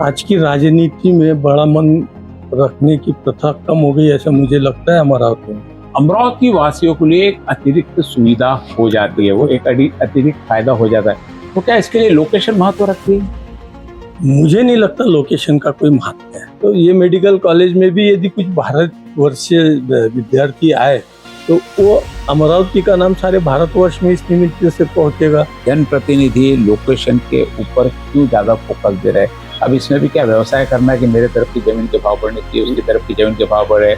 आज की राजनीति में बड़ा मन रखने की प्रथा कम हो गई, ऐसा मुझे लगता है अमरावती में। अमरावती वासियों के लिए एक अतिरिक्त सुविधा हो जाती है, वो एक अतिरिक्त फायदा हो जाता है। तो क्या इसके लिए लोकेशन महत्व रखती है? मुझे नहीं लगता लोकेशन का कोई महत्व है। तो ये मेडिकल कॉलेज में भी यदि कुछ भारतवर्षीय विद्यार्थी आए तो वो अमरावती का नाम सारे भारतवर्ष में इस निमित्त से पहुंचेगा। जनप्रतिनिधि लोकेशन के ऊपर क्यों ज्यादा फोकस दे रहे हैं? अब इसमें भी क्या व्यवसाय करना है कि मेरे तरफ की जमीन के भाव बढ़ने चाहिए, उसकी तरफ की जमीन के भाव बढ़े?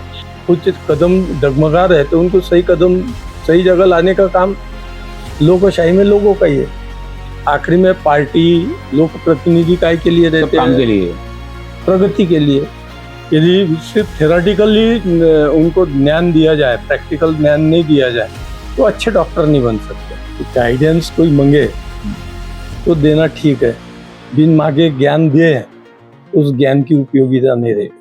कुछ कदम डगमगा रहे तो उनको सही कदम सही जगह लाने का काम लोकशाही में लोगों का ही है। आखिरी में पार्टी लोक प्रतिनिधि काय के लिए रहते काम के हैं? लिए, प्रगति के लिए। यदि सिर्फ थेराटिकली उनको ज्ञान दिया जाए, प्रैक्टिकल ज्ञान नहीं दिया जाए तो अच्छे डॉक्टर नहीं बन सकते। गाइडेंस कोई मांगे तो देना ठीक है, बिन मांगे ज्ञान दे उस ज्ञान की उपयोगिता नहीं रहेगी।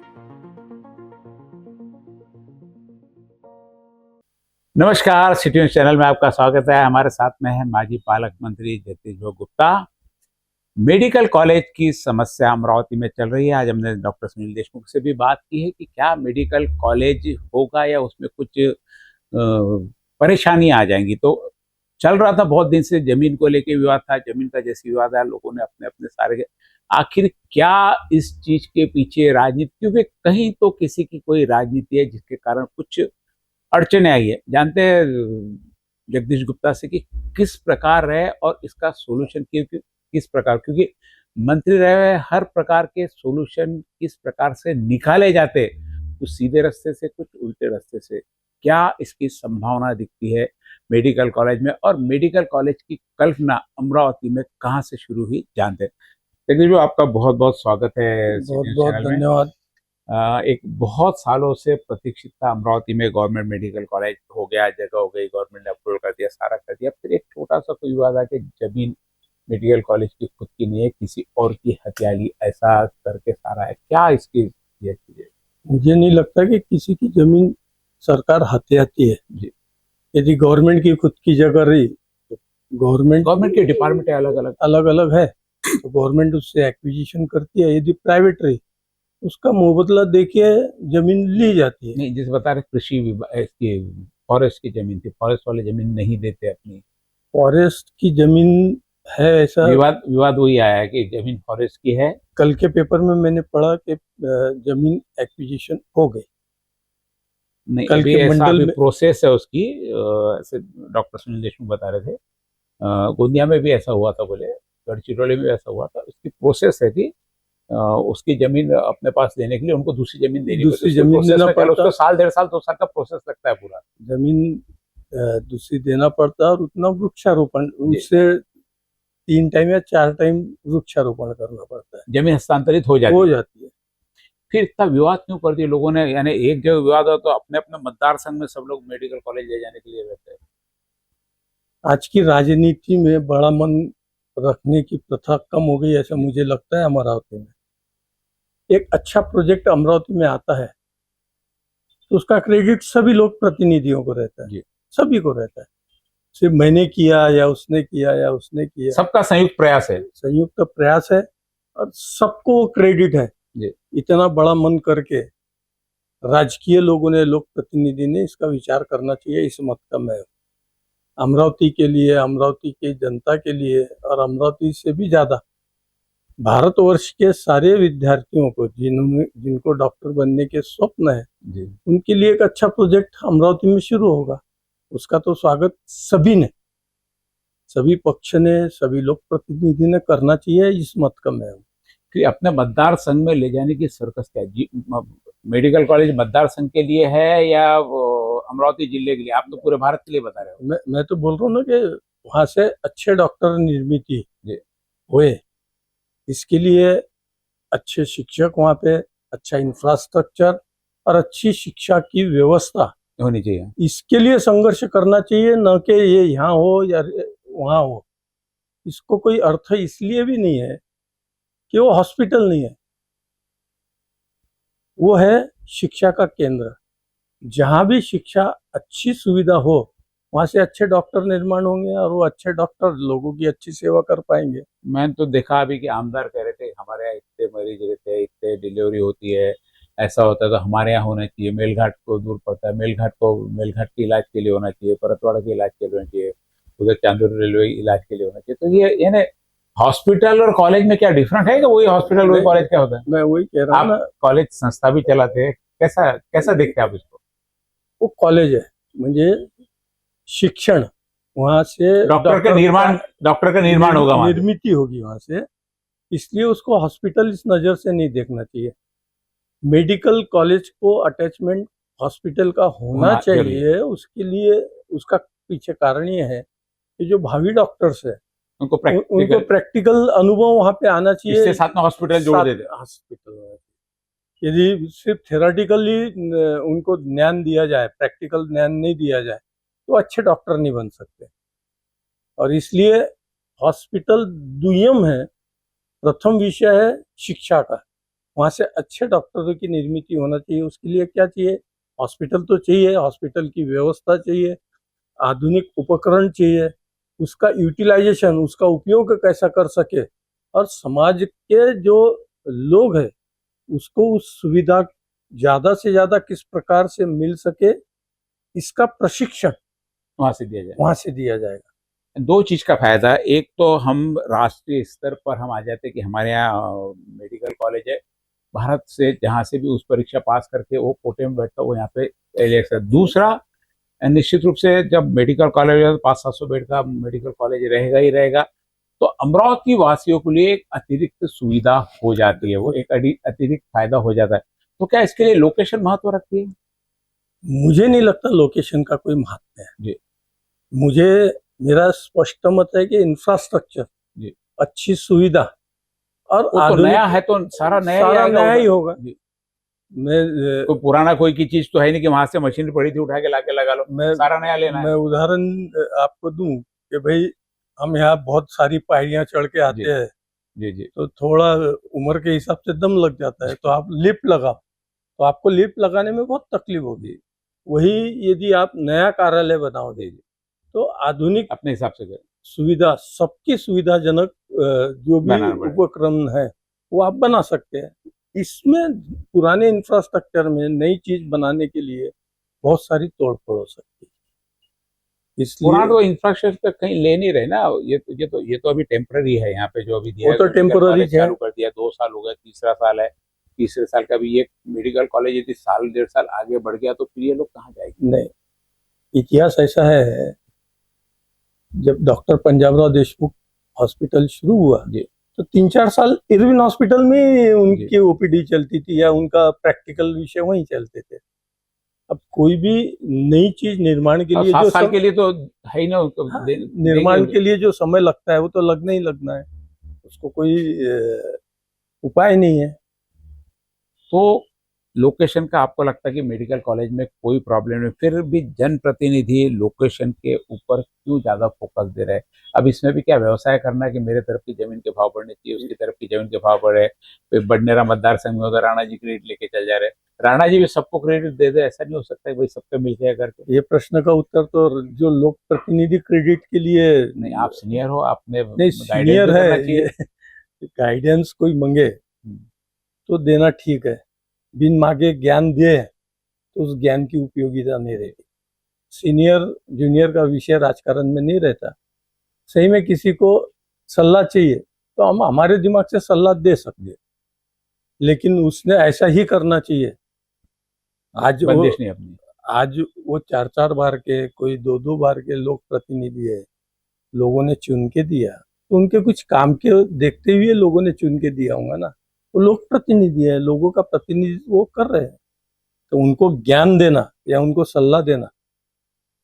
नमस्कार, सिटी न्यूज चैनल में आपका स्वागत है। हमारे साथ में है माजी पालक मंत्री जगदीश गुप्ता। मेडिकल कॉलेज की समस्या अमरावती में चल रही है। आज हमने डॉक्टर सुनील देशमुख से भी बात की है कि क्या मेडिकल कॉलेज होगा या उसमें कुछ परेशानी आ जाएंगी। तो चल रहा था बहुत दिन से, जमीन को लेके विवाद था, जमीन का जैसे विवाद है, लोगों ने अपने अपने सारे, आखिर क्या इस चीज के पीछे राजनीति, क्योंकि कहीं तो किसी की कोई राजनीति है जिसके कारण कुछ अड़चने आई है। जानते हैं जगदीश गुप्ता से कि किस प्रकार है और इसका सोल्यूशन किस प्रकार, क्योंकि मंत्री रहे हुए हर प्रकार के सोल्यूशन किस प्रकार से निकाले जाते, कुछ सीधे रास्ते से, कुछ उल्टे रास्ते से। क्या इसकी संभावना दिखती है मेडिकल कॉलेज में, और मेडिकल कॉलेज की कल्पना अमरावती में कहाँ से शुरू हुई, जानते हैं। जगदीश भाई, आपका बहुत बहुत स्वागत है। बहुत बहुत धन्यवाद। एक बहुत सालों से प्रतीक्षित था, अमरावती में गवर्नमेंट मेडिकल कॉलेज हो गया, जगह हो गई, गवर्नमेंट ने अप्रूवल कर दिया, सारा कर दिया। फिर एक छोटा सा कोई विवाद आ कि जमीन मेडिकल कॉलेज की खुद की नहीं है, किसी और की हथियाली, ऐसा करके सारा है। क्या इसकी ये चीजें? मुझे नहीं लगता कि किसी की जमीन सरकार हथियाती है जी। यदि गवर्नमेंट की खुद की जगह रही तो गवर्नमेंट के डिपार्टमेंट अलग अलग है तो गवर्नमेंट उससे एक्विजिशन करती है। यदि प्राइवेट रही उसका मुबदला देखिए जमीन ली जाती है। नहीं, जैसे बता रहे कृषि विभाग, इसकी फॉरेस्ट की जमीन थी, फॉरेस्ट वाले जमीन नहीं देते अपनी। फॉरेस्ट की जमीन है, ऐसा विवाद वही आया है कि जमीन फॉरेस्ट की है। कल के पेपर में मैंने पढ़ा कि जमीन एक्विजिशन हो गई। नहीं, कल अभी के ऐसा मंडल अभी में प्रोसेस है उसकी। ऐसे डॉक्टर सुनील देशमुख बता रहे थे, गोंदिया में भी ऐसा हुआ था, बोले गढ़चिरौली में भी ऐसा हुआ था। उसकी प्रोसेस है कि उसकी जमीन अपने पास लेने के लिए उनको दूसरी जमीन देनी पड़ती है। दूसरी जमीन देना पड़ता, उसको साल 1.5 साल 2 साल का प्रोसेस लगता है पूरा। जमीन दूसरी देना पड़ता है और उतना वृक्षारोपण, उससे 3 टाइम या 4 टाइम वृक्षारोपण करना पड़ता है। जमीन हस्तांतरित हो जाती है। फिर इतना विवाद क्यों कर दिया लोगों ने? यानी एक जगह विवाद हो तो अपने अपने मतदार संघ में सब लोग मेडिकल कॉलेज ले जाने के लिए रहते हैं। आज की राजनीति में बड़ा मन रखने की प्रथा कम हो गई, ऐसा मुझे लगता है अमरावती में। एक अच्छा प्रोजेक्ट अमरावती में आता है तो उसका क्रेडिट सभी लोग प्रतिनिधियों को रहता है, सभी को रहता है। सिर्फ मैंने किया या उसने किया, सबका संयुक्त प्रयास है। संयुक्त प्रयास है और सबको क्रेडिट है। इतना बड़ा मन करके राजकीय लोगों ने, लोक प्रतिनिधि ने इसका विचार करना चाहिए। इस मत का मैं अमरावती के लिए, अमरावती की जनता के लिए और अमरावती से भी ज्यादा भारतवर्ष के सारे विद्यार्थियों को जिनको डॉक्टर बनने के स्वप्न है, उनके लिए एक अच्छा प्रोजेक्ट अमरावती में शुरू होगा। उसका तो स्वागत सभी ने, सभी पक्ष ने, सभी लोक प्रतिनिधि ने करना चाहिए। इस मत का मैं हूँ कि अपने मतदार संघ में ले जाने की सर्कस क्या है? मेडिकल कॉलेज मतदार संघ के लिए है या अमरावती जिले के लिए? आप तो पूरे भारत के लिए बता रहे हो। मैं तो बोल रहा हूँ ना कि वहां से अच्छे डॉक्टर निर्मित हुए, इसके लिए अच्छे शिक्षक वहाँ पे, अच्छा इंफ्रास्ट्रक्चर और अच्छी शिक्षा की व्यवस्था होनी चाहिए। इसके लिए संघर्ष करना चाहिए, न कि ये यहाँ हो या वहाँ हो। इसको कोई अर्थ इसलिए भी नहीं है कि वो हॉस्पिटल नहीं है, वो है शिक्षा का केंद्र। जहाँ भी शिक्षा अच्छी सुविधा हो वहां से अच्छे डॉक्टर निर्माण होंगे और वो अच्छे डॉक्टर लोगों की अच्छी सेवा कर पाएंगे। मैंने तो देखा अभी कि आमदार कह रहे थे हमारे यहाँ इतने मरीज रहते हैं, इतने डिलीवरी होती है, ऐसा होता है तो हमारे यहाँ होना चाहिए। मेलघाट को दूर पड़ता है, मेलघाट के इलाज के लिए होना चाहिए, परतवाड़ा के इलाज के लिए होना चाहिए, उधर चांदोर रेलवे इलाज के लिए होना चाहिए। तो ये यानी हॉस्पिटल और कॉलेज में क्या डिफरेंट है? कि वही हॉस्पिटल वही कॉलेज क्या होता है? मैं वही कह रहा हूँ ना, आप कॉलेज संस्था भी चलाते हैं, कैसा कैसा देखते हैं आप इसको? वो कॉलेज है म्हणजे शिक्षण, वहां से डॉक्टर का निर्माण होगा वहाँ से। निर्मित होगी वहां से, इसलिए उसको हॉस्पिटल इस नजर से नहीं देखना चाहिए। मेडिकल कॉलेज को अटैचमेंट हॉस्पिटल का होना चाहिए। उसके लिए उसका पीछे कारण ये है कि जो भावी डॉक्टर्स है उनको उनको प्रैक्टिकल अनुभव वहां पे आना चाहिए। इससे साथ में हॉस्पिटल जोड़ देते। हॉस्पिटल यदि सिर्फ थेराटिकली उनको ज्ञान दिया जाए, प्रैक्टिकल ज्ञान नहीं दिया जाए, तो अच्छे डॉक्टर नहीं बन सकते। और इसलिए हॉस्पिटल दुय्यम है, प्रथम विषय है शिक्षा का। वहां से अच्छे डॉक्टरों की निर्मित होना चाहिए। उसके लिए क्या चाहिए? हॉस्पिटल तो चाहिए, हॉस्पिटल की व्यवस्था चाहिए, आधुनिक उपकरण चाहिए, उसका यूटिलाइजेशन, उसका उपयोग कैसा कर सके, और समाज के जो लोग हैं उसको उस सुविधा ज्यादा से ज्यादा किस प्रकार से मिल सके, इसका प्रशिक्षण वहां से दिया जाएगा। दो चीज का फायदा, एक तो हम राष्ट्रीय स्तर पर हम आ जाते कि हमारे यहाँ मेडिकल कॉलेज है, भारत से जहाँ से भी उस परीक्षा पास करके वो कोटे में बैठता वो यहाँ पे इलेक्शन। दूसरा, निश्चित रूप से जब मेडिकल कॉलेज 500-700 बेड का मेडिकल कॉलेज रहेगा ही रहेगा, तो अमरावती वासियों के लिए एक अतिरिक्त सुविधा हो जाती है, वो एक अतिरिक्त फायदा हो जाता है। तो क्या इसके लिए लोकेशन महत्व रखती है? मुझे नहीं लगता लोकेशन का कोई महत्व है जी। मेरा स्पष्ट मत है कि इंफ्रास्ट्रक्चर, अच्छी सुविधा और तो नया है तो सारा नया ही होगा। कोई पुराना कोई की चीज तो है नहीं कि वहां से मशीन पड़ी थी उठा के लाके लगा लो, सारा नया लेना है। मैं उदाहरण आपको दूं कि भाई हम यहाँ बहुत सारी पहाड़ियां चढ़ के आते हैं, जी, तो थोड़ा उम्र के हिसाब से दम लग जाता है, तो आप लिफ्ट लगाओ, तो आपको लिफ्ट लगाने में बहुत तकलीफ होगी। वही यदि आप नया कार्यालय बनाओगे तो आधुनिक अपने हिसाब से सुविधा, सबकी सुविधाजनक जो भी उपक्रम है वो आप बना सकते हैं। इसमें पुराने इंफ्रास्ट्रक्चर में नई चीज बनाने के लिए बहुत सारी तोड़फोड़ हो सकती है। इसलिए पुराना तो इंफ्रास्ट्रक्चर कहीं ले नहीं रहे ना, ये तो अभी टेम्पररी है। यहाँ पे जो अभी दिया वो तो टेम्पररी चालू कर दिया, 2 साल हो गए, तीसरा साल है, तीसरे साल का भी ये मेडिकल कॉलेज यदि साल 1.5 साल आगे बढ़ गया तो फिर ये लोग कहाँ जाएंगे? नहीं, इतिहास ऐसा है, जब डॉक्टर पंजाबराव देशमुख हॉस्पिटल शुरू हुआ तो 3-4 साल इरविन हॉस्पिटल में उनकी ओपीडी चलती थी या उनका प्रैक्टिकल विषय वहीं चलते थे। अब कोई भी नई चीज निर्माण के लिए 7 साल के लिए तो है ही ना, निर्माण के लिए जो समय लगता है वो तो लगना ही लगना है, उसको कोई उपाय नहीं है। तो लोकेशन का आपको लगता है कि मेडिकल कॉलेज में कोई प्रॉब्लम नहीं, फिर भी जनप्रतिनिधि लोकेशन के ऊपर क्यों ज्यादा फोकस दे रहे हैं? अब इसमें भी क्या व्यवसाय करना है कि मेरे तरफ की जमीन के भाव बढ़ने चाहिए, उसकी तरफ की जमीन के भाव बढ़े, फिर बडनेरा मतदार संघ में होगा राणा जी क्रेडिट लेके चल जा रहे, राणा जी भी सबको क्रेडिट दे दे, ऐसा नहीं हो सकता है भाई सबको मिल गया करके। ये प्रश्न का उत्तर तो जो लोक प्रतिनिधि क्रेडिट के लिए नहीं, आप सीनियर हो, आपने नहीं सीनियर है, गाइडेंस कोई मांगे तो देना ठीक है, बिन मांगे ज्ञान दे तो उस ज्ञान की उपयोगिता नहीं रहेगी। सीनियर जूनियर का विषय राजकारण में नहीं रहता। सही में किसी को सलाह चाहिए तो हम हमारे दिमाग से सलाह दे सकते, लेकिन उसने ऐसा ही करना चाहिए। आज वो 4-4 बार के, कोई 2-2 बार के लोक प्रतिनिधि है, लोगों ने चुन के दिया, तो उनके कुछ काम के देखते हुए लोगों ने चुन के दिया होगा ना। वो लोक प्रतिनिधि है, लोगों का प्रतिनिधित्व वो कर रहे हैं, तो उनको ज्ञान देना या उनको सलाह देना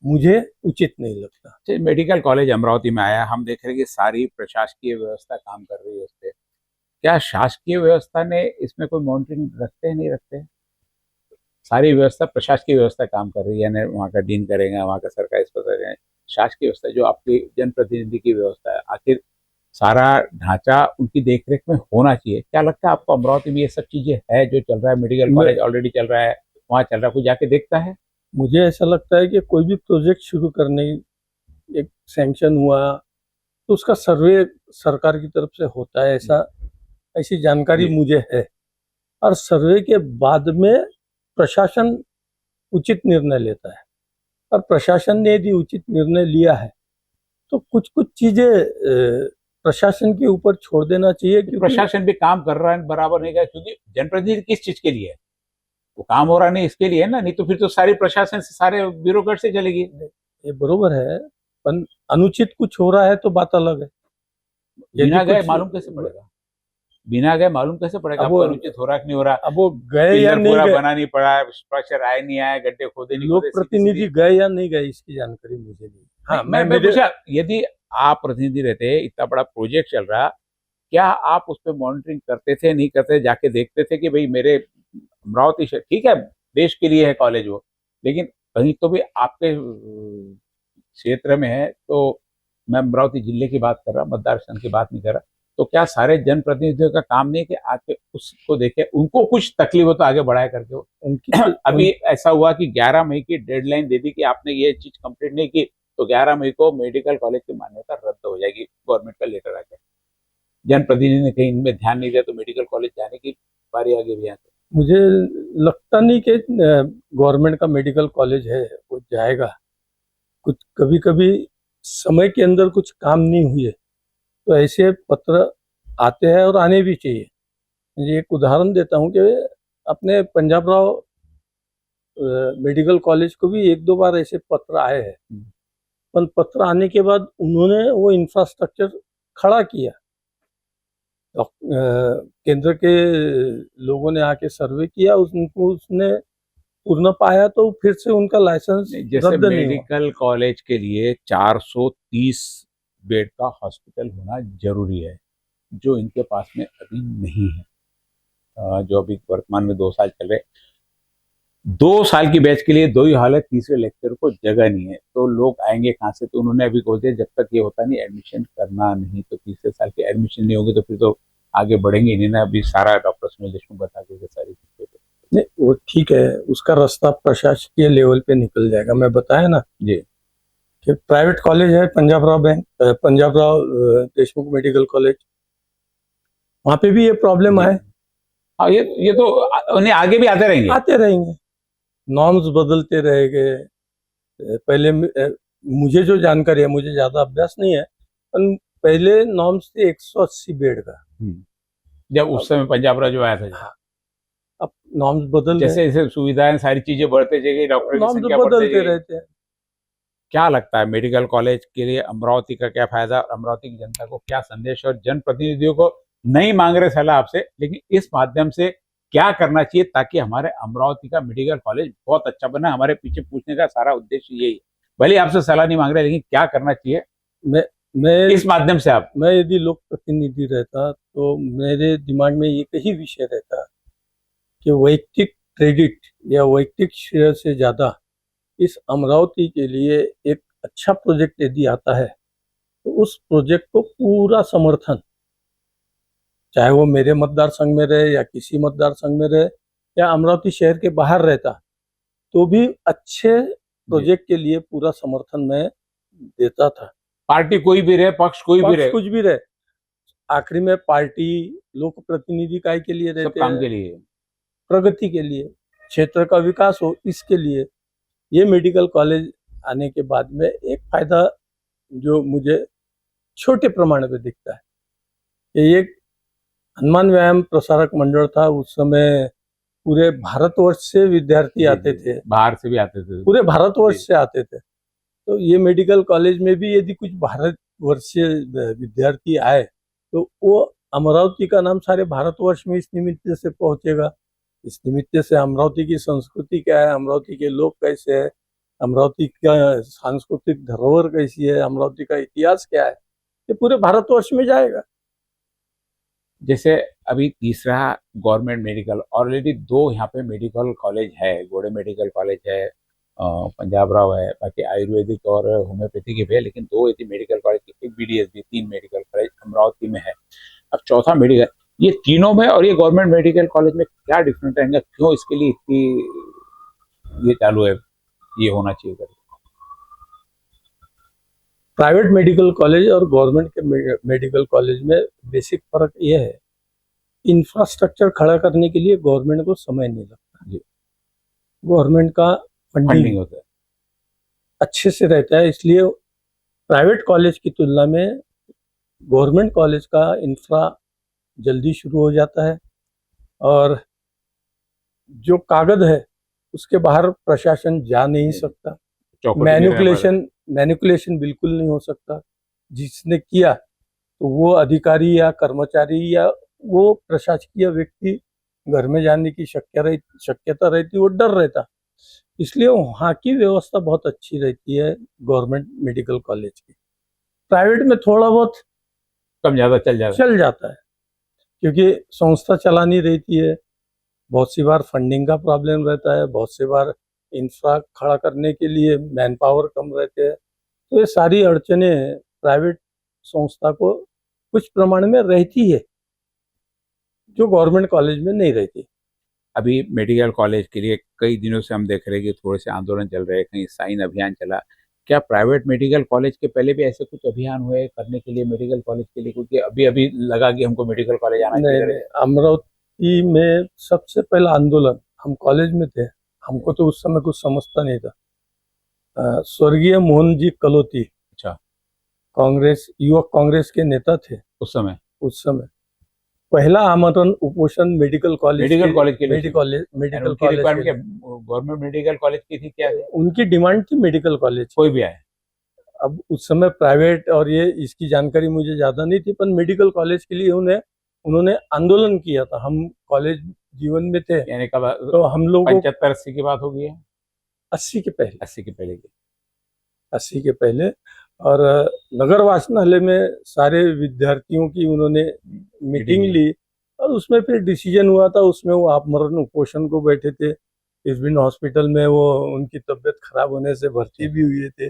मुझे उचित नहीं लगता। मेडिकल कॉलेज अमरावती में आया, हम देख रहे हैं कि सारी प्रशासकीय व्यवस्था काम कर रही है उस पर, क्या शासकीय व्यवस्था ने इसमें कोई मॉनिटरिंग रखते हैं, नहीं रखते हैं? सारी व्यवस्था, प्रशासकीय व्यवस्था काम कर रही है, यानी वहाँ का डीन करेगा, वहाँ का सरकारी अस्पताल करेगा, शासकीय व्यवस्था जो आपकी जनप्रतिनिधि की व्यवस्था है, आखिर सारा ढांचा उनकी देखरेख में होना चाहिए। क्या लगता है आपको अमरावती में ये सब चीजें है जो चल रहा है? मेडिकल कॉलेज ऑलरेडी चल रहा है, वहाँ चल रहा है, कोई जाके देखता है? मुझे ऐसा लगता है कि कोई भी प्रोजेक्ट शुरू करने एक सैंक्शन हुआ तो उसका सर्वे सरकार की तरफ से होता है, ऐसी जानकारी जी। मुझे है। और सर्वे के बाद में प्रशासन उचित निर्णय लेता है, और प्रशासन ने यदि उचित निर्णय लिया है तो कुछ कुछ चीजें प्रशासन के ऊपर छोड़ देना चाहिए, क्योंकि प्रशासन भी काम कर रहा है बराबर नहीं का, क्योंकि जनप्रतिनिधि किस चीज के लिए है, वो काम हो रहा नहीं इसके लिए है ना, नहीं तो फिर तो सारी प्रशासन से सारे ब्यूरोक्रेट से चलेगी। ये बरोबर है, पर अनुचित कुछ हो रहा है तो बात अलग है। बिना यदि गए कुछ मालूम कैसे पड़ेगा, बिना गए मालूम कैसे पड़ेगा अब आपको वो अनुचित हो रहा है कि नहीं हो रहा। अब वो गए या पिलर नहीं पूरा गए, बना नहीं पड़ा है, स्ट्रक्चर आए नहीं आए, गड्ढे खोदे नहीं लोक खोदे, प्रतिनिधि गए या नहीं गए इसकी जानकारी मुझे नहीं। हाँ, मैं पूछा, यदि आप प्रतिनिधि रहते, इतना बड़ा प्रोजेक्ट चल रहा, क्या आप उस पर मॉनिटरिंग करते थे, नहीं करते, जाके देखते थे कि भाई मेरे अमरावती शहर ठीक है देश के लिए है कॉलेज वो, लेकिन कहीं तो भी आपके क्षेत्र में है, तो मैं अमरावती जिले की बात कर रहा, मतदार संघ की बात नहीं कर रहा, तो क्या सारे जनप्रतिनिधियों का काम नहीं कि आके उसको देखे, उनको कुछ तकलीफ हो तो आगे बढ़ाया करके वो उनकी अभी ऐसा हुआ कि 11 मई की डेडलाइन दे दी कि आपने ये चीज कंप्लीट नहीं की तो 11 मई को मेडिकल कॉलेज की मान्यता रद्द हो जाएगी, गवर्नमेंट का लेटर आ गया। जनप्रतिनिधि ने कहीं इनमें ध्यान नहीं दिया तो मेडिकल कॉलेज जाने की बारी आ गई यहाँ से। मुझे लगता नहीं कि गवर्नमेंट का मेडिकल कॉलेज है वो जाएगा। कुछ कभी कभी समय के अंदर कुछ काम नहीं हुए तो ऐसे पत्र आते हैं, और आने भी चाहिए। मुझे एक उदाहरण देता हूँ कि अपने पंजाब राव मेडिकल कॉलेज को भी एक दो बार ऐसे पत्र आए हैं, पर पत्र आने के बाद उन्होंने वो इंफ्रास्ट्रक्चर खड़ा किया। केंद्र के लोगों ने आके सर्वे किया, उनको उसने पूर्ण पाया तो फिर से उनका लाइसेंस जैसे रद्द नहीं हुआ। मेडिकल कॉलेज के लिए 430 बेड का हॉस्पिटल होना जरूरी है, जो इनके पास में अभी नहीं है। जो अभी वर्तमान में 2 साल चल रहे, 2 साल की बैच के लिए 2 ही हॉल है, तीसरे लेक्चर को जगह नहीं है, तो लोग आएंगे कहाँ से। तो उन्होंने अभी बोल दिया जब तक ये होता नहीं एडमिशन करना नहीं, तो तीसरे साल की एडमिशन नहीं होगी तो फिर तो आगे बढ़ेंगे नहीं ना। अभी सारा डॉक्टर सुनील देशमुख बता देंगे सारी चीजें। नहीं, वो ठीक है, उसका रास्ता प्रशासकीय लेवल पे निकल जाएगा। मैं बताया ना जी कि प्राइवेट कॉलेज है पंजाब राव देशमुख मेडिकल कॉलेज, वहाँ पे भी ये प्रॉब्लम आए। हाँ, ये तो उन्हें आगे भी आते रहेंगे, नॉर्म्स बदलते रहेंगे। पहले मुझे जो जानकारी है, मुझे ज्यादा अभ्यास नहीं है, पर पहले नॉर्म्स थे 180 बेड का, जब उस समय पंजाब राज आया था। हाँ, अब नॉर्म्स बदल जैसे जैसे सुविधाएं सारी चीजें बढ़ते जाएगी, डॉक्टर की संख्या बढ़ती बदलते जाएगी। रहते हैं। क्या लगता है मेडिकल कॉलेज के लिए अमरावती का क्या फायदा, अमरावती की जनता को क्या संदेश, और जनप्रतिनिधियों को नहीं मांग रहे सलाह आपसे, लेकिन इस माध्यम से क्या करना चाहिए ताकि हमारे अमरावती का मेडिकल कॉलेज बहुत अच्छा बना। हमारे पीछे पूछने का सारा उद्देश्य यही है, भले आपसे सलाह नहीं मांग रहे, लेकिन क्या करना चाहिए मैं इस माध्यम से आप। मैं यदि लोक प्रतिनिधि रहता तो मेरे दिमाग में एक ही विषय रहता कि वैयक्तिक क्रेडिट या वैयक्तिक श्रेय से ज्यादा इस अमरावती के लिए एक अच्छा प्रोजेक्ट यदि आता है तो उस प्रोजेक्ट को पूरा समर्थन, चाहे वो मेरे मतदार संघ में रहे या किसी मतदार संघ में रहे या अमरावती शहर के बाहर रहता, तो भी अच्छे प्रोजेक्ट के लिए पूरा समर्थन मैं देता था। पार्टी कोई भी रहे, पक्ष कोई भी रहे, कुछ भी रहे, आखिरी में पार्टी लोक प्रतिनिधि काय के लिए रहते काम हैं, के लिए, प्रगति के लिए, क्षेत्र का विकास हो, इसके लिए। ये मेडिकल कॉलेज आने के बाद में एक फायदा जो मुझे छोटे प्रमाण पे दिखता है कि ये हनुमान व्यायाम प्रसारक मंडल था, उस समय पूरे भारतवर्ष से विद्यार्थी आते थे, बाहर से भी आते थे, पूरे भारतवर्ष से आते थे। तो ये मेडिकल कॉलेज में भी यदि कुछ भारतवर्षीय विद्यार्थी आए तो वो अमरावती का नाम सारे भारतवर्ष में इस निमित्त से पहुंचेगा। इस निमित्त से अमरावती की संस्कृति क्या है, अमरावती के लोग कैसे हैं, अमरावती का सांस्कृतिक धरोहर कैसी है, अमरावती का इतिहास क्या है, ये पूरे भारतवर्ष में जाएगा। जैसे अभी तीसरा गवर्नमेंट मेडिकल, ऑलरेडी 2 यहाँ पे मेडिकल कॉलेज है, गोड़े मेडिकल कॉलेज है, पंजाब राव है, बाकी आयुर्वेदिक और होम्योपैथी के भी है, लेकिन 2 यदि मेडिकल कॉलेज, एक BDSB, 3 मेडिकल कॉलेज अमरावती में है। अब चौथा मेडिकल, ये तीनों में और ये गवर्नमेंट मेडिकल कॉलेज में क्या डिफरेंस रहेगा, क्यों इसके लिए इतनी ये चालू है ये होना चाहिए करके? प्राइवेट मेडिकल कॉलेज और गवर्नमेंट के मेडिकल कॉलेज में बेसिक फर्क ये है, इंफ्रास्ट्रक्चर खड़ा करने के लिए गवर्नमेंट को समय नहीं लगता। जी। गवर्नमेंट का फंडिंग फंडिंग होता है। अच्छे से रहता है, इसलिए प्राइवेट कॉलेज की तुलना में गवर्नमेंट कॉलेज का इंफ्रा जल्दी शुरू हो जाता है और जो कागज है उसके बाहर प्रशासन जा नहीं सकता। चौकट में रहना मैनिपुलेशन बिल्कुल नहीं हो सकता। जिसने किया तो वो अधिकारी या कर्मचारी या वो प्रशासकीय व्यक्ति घर में जाने की शक्यता रहती, वो डर रहता। इसलिए वहाँ की व्यवस्था बहुत अच्छी रहती है गवर्नमेंट मेडिकल कॉलेज की। प्राइवेट में थोड़ा बहुत कम ज्यादा चल जाता है क्योंकि संस्था चलानी रहती है, बहुत सी बार फंडिंग का प्रॉब्लम रहता है, बहुत सी बार इंफ्रा खड़ा करने के लिए मैन पावर कम रहते हैं। तो ये सारी अड़चनें प्राइवेट संस्था को कुछ प्रमाण में रहती है जो गवर्नमेंट कॉलेज में नहीं रहती। अभी मेडिकल कॉलेज के लिए कई दिनों से हम देख रहे हैं कि थोड़े से आंदोलन चल रहे हैं, कहीं साइन अभियान चला। क्या प्राइवेट मेडिकल कॉलेज के पहले भी ऐसे कुछ अभियान हुए करने के लिए मेडिकल कॉलेज के लिए? क्योंकि अभी अभी लगा कि हमको मेडिकल कॉलेज आना चाहिए। नहीं, अमरावती में सबसे पहला आंदोलन, हम कॉलेज में थे, हमको तो उस समय कुछ समझता नहीं था। स्वर्गीय मोहन जी कलोती, अच्छा, कांग्रेस युवक कांग्रेस के नेता थे उस समय पहला आमरण उपोषण मेडिकल कॉलेज के लिए गवर्नमेंट मेडिकल कॉलेज की थी क्या? उनकी डिमांड थी मेडिकल कॉलेज कोई भी आए। अब उस समय प्राइवेट और ये इसकी जानकारी मुझे ज्यादा नहीं थी, पर मेडिकल कॉलेज के लिए उन्होंने आंदोलन किया था। हम कॉलेज जीवन में थे, यानी कब? तो हम लोग 75-80 की बात होगी है? 80 के पहले 80 के पहले और नगर वाचनालय में सारे विद्यार्थियों की उन्होंने मीटिंग ली और उसमें फिर डिसीजन हुआ था। उसमें वो आमरण उपोषण को बैठे थे। इस हॉस्पिटल में वो उनकी तबीयत खराब होने से भर्ती भी हुए थे।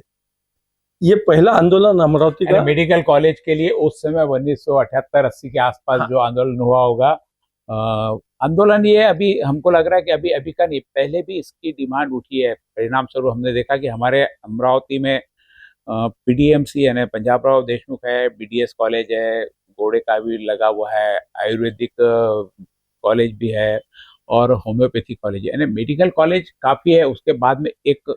ये पहला आंदोलन अमरावती का मेडिकल कॉलेज के लिए उस समय 1978-80 के आसपास जो आंदोलन हुआ होगा। आंदोलन ये अभी हमको लग रहा है कि अभी का नहीं, पहले भी इसकी डिमांड उठी है। परिणाम स्वरूप हमने देखा कि हमारे अमरावती में पीडीएमसी यानी पंजाब राव देशमुख है, बीडीएस कॉलेज है, घोड़े का भी लगा हुआ है, आयुर्वेदिक कॉलेज भी है और होम्योपैथी कॉलेज है। यानी मेडिकल कॉलेज काफ़ी है। उसके बाद में एक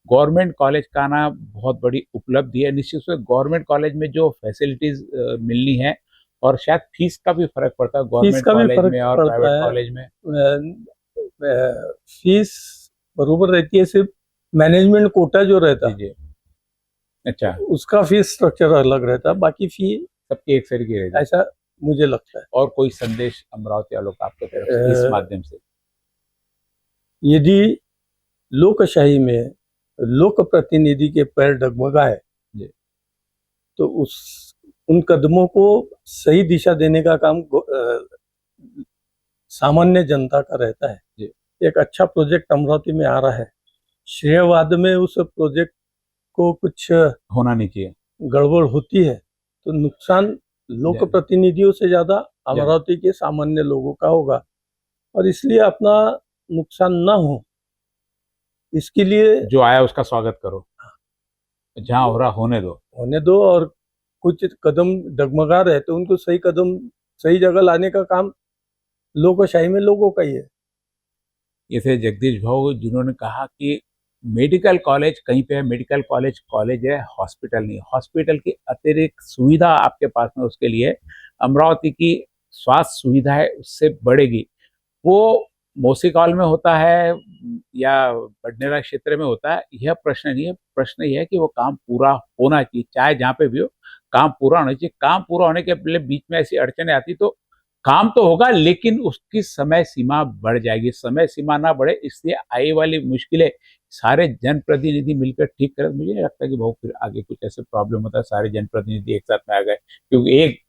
गवर्नमेंट कॉलेज का आना बहुत बड़ी उपलब्धि है। निश्चित रूप से गवर्नमेंट कॉलेज में जो फैसिलिटीज मिलनी है और शायद फीस का भी फर्क पड़ता है गवर्नमेंट कॉलेज में और प्राइवेट कॉलेज में। फीस बराबर रहती है, सिर्फ मैनेजमेंट कोटा जो रहता है, अच्छा, उसका फीस स्ट्रक्चर अलग रहता है, बाकी फी सबकी एक तरीके रहती है, ऐसा मुझे लगता है। और कोई संदेश अमरावती वालों का आपके तरफ से इस माध्यम से? यदि लोकशाही में लोक प्रतिनिधि के पैर डगमगाए तो उन कदमों को सही दिशा देने का काम सामान्य जनता का रहता है। एक अच्छा प्रोजेक्ट अमरावती में आ रहा है, श्रेयवाद में उस प्रोजेक्ट को कुछ होना नहीं चाहिए, गड़बड़ होती है तो नुकसान लोक प्रतिनिधियों से ज्यादा अमरावती के सामान्य लोगों का होगा। और इसलिए अपना नुकसान ना हो, इसके लिए जो आया उसका स्वागत करो, जहां हो रहा होने दो और कुछ कदम डगमगा रहे तो उनको सही कदम सही जगह लाने का काम लोकशाही में लोगों का ही है। ये थे जगदीश भाऊ, जिन्होंने कहा कि मेडिकल कॉलेज कहीं पे है, मेडिकल कॉलेज है, हॉस्पिटल नहीं। हॉस्पिटल की अतिरिक्त सुविधा आपके पास में, उसके लिए अमरावती की स्वास्थ्य सुविधा है उससे बढ़ेगी। वो मौसीकॉल में होता है या बडनेरा क्षेत्र में होता है, यह प्रश्न नहीं है। प्रश्न यह है कि वो काम पूरा होना चाहिए, चाहे जहाँ पे भी हो काम पूरा होना चाहिए। काम पूरा होने के पहले बीच में ऐसी अड़चने आती तो काम तो होगा लेकिन उसकी समय सीमा बढ़ जाएगी। समय सीमा ना बढ़े इसलिए आई वाली मुश्किलें सारे जनप्रतिनिधि मिलकर ठीक करें। मुझे नहीं लगता कि बहुत फिर आगे कुछ ऐसे प्रॉब्लम होता है, सारे जनप्रतिनिधि एक साथ में आ गए। क्योंकि एक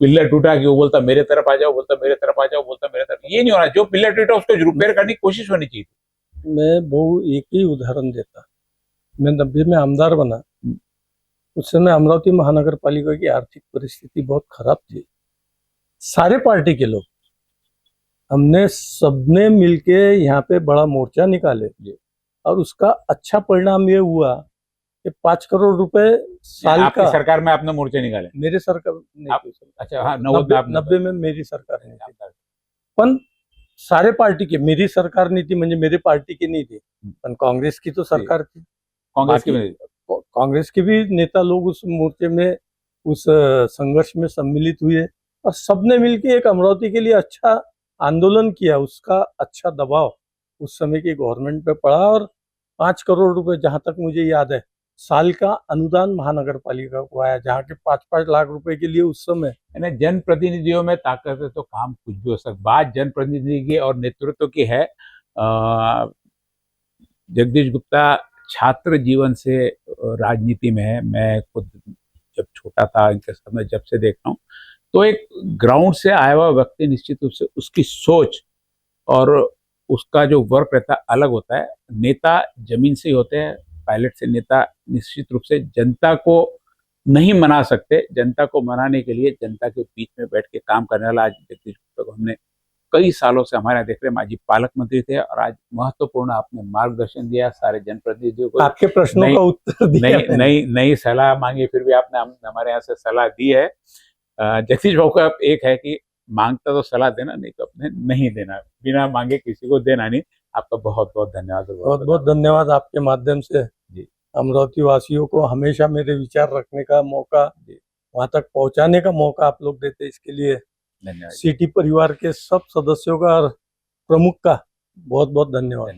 पिल्लर टूटा कि वो बोलता मेरे तरफ आ जाओ, बोलता मेरे तरफ आ जाओ, बोलता मेरे तरफ, ये नहीं होना। जो पिल्लर टूटा उसको रिपेयर करने की कोशिश होनी चाहिए। मैं बहुत एक ही उदाहरण देता, मैं 90 में आमदार बना, उस समय अमरावती महानगर पालिका की आर्थिक परिस्थिति बहुत खराब थी। सारे पार्टी के लोग, हमने सबने मिलके यहाँ पे बड़ा मोर्चा निकाले और उसका अच्छा परिणाम ये हुआ कि 5 करोड़ रुपए साल आपकी का। सरकार में आपने मोर्चे निकाले? मेरे सरकार नहीं आप- थी सर। अच्छा, हाँ, 90 में आपने 90 में मेरी सरकार नहीं थी, पण सारे पार्टी की मेरी सरकार नहीं थी, म्हणजे मेरी पार्टी की नहीं थी, पण कांग्रेस की तो सरकार थी। कांग्रेस की बाकी कांग्रेस के भी नेता लोग उस मोर्चे में, उस संघर्ष में सम्मिलित हुए और सबने मिलकर एक अमरावती के लिए अच्छा आंदोलन किया। उसका अच्छा दबाव उस समय की गवर्नमेंट पे पड़ा और 5 करोड़ रुपए, जहां तक मुझे याद है, साल का अनुदान महानगर पालिका को आया, जहाँ के 5-5 लाख रुपए के लिए उस समय। यानी जनप्रतिनिधियों में ताकत है तो काम कुछ भी हो सकता। बात जनप्रतिनिधि की और नेतृत्व की है। जगदीश गुप्ता छात्र जीवन से राजनीति में है। मैं खुद जब छोटा था इनके साथ में जब से देख रहा हूँ, तो एक ग्राउंड से आया हुआ व्यक्ति निश्चित रूप से उसकी सोच और उसका जो वर्क रहता है अलग होता है। नेता जमीन से ही होते हैं, पायलट से नेता निश्चित रूप से जनता को नहीं मना सकते। जनता को मनाने के लिए जनता के बीच में बैठ के काम करने वाला आज जगदीश गुप्ता को हमने कई सालों से हमारे यहाँ देख रहे हैं। माजी पालक मंत्री थे और आज महत्वपूर्ण आपने मार्गदर्शन दिया सारे जनप्रतिनिधियों को। आपके प्रश्नों का उत्तर दिया मैंने। नई सलाह मांगी, फिर भी आपने हमारे यहाँ से सलाह दी है। जगदीश बाबू का एक है कि मांगता तो सलाह देना, नहीं तो अपने नहीं देना, बिना मांगे किसी को देना नहीं। आपका बहुत बहुत धन्यवाद। बहुत बहुत धन्यवाद। आपके माध्यम से जी अमरावती वासियों को हमेशा मेरे विचार रखने का मौका, वहां तक पहुंचाने का मौका आप लोग देते, इसके लिए धन्यवाद। सिटी परिवार के सब सदस्यों का और प्रमुख का बहुत बहुत धन्यवाद।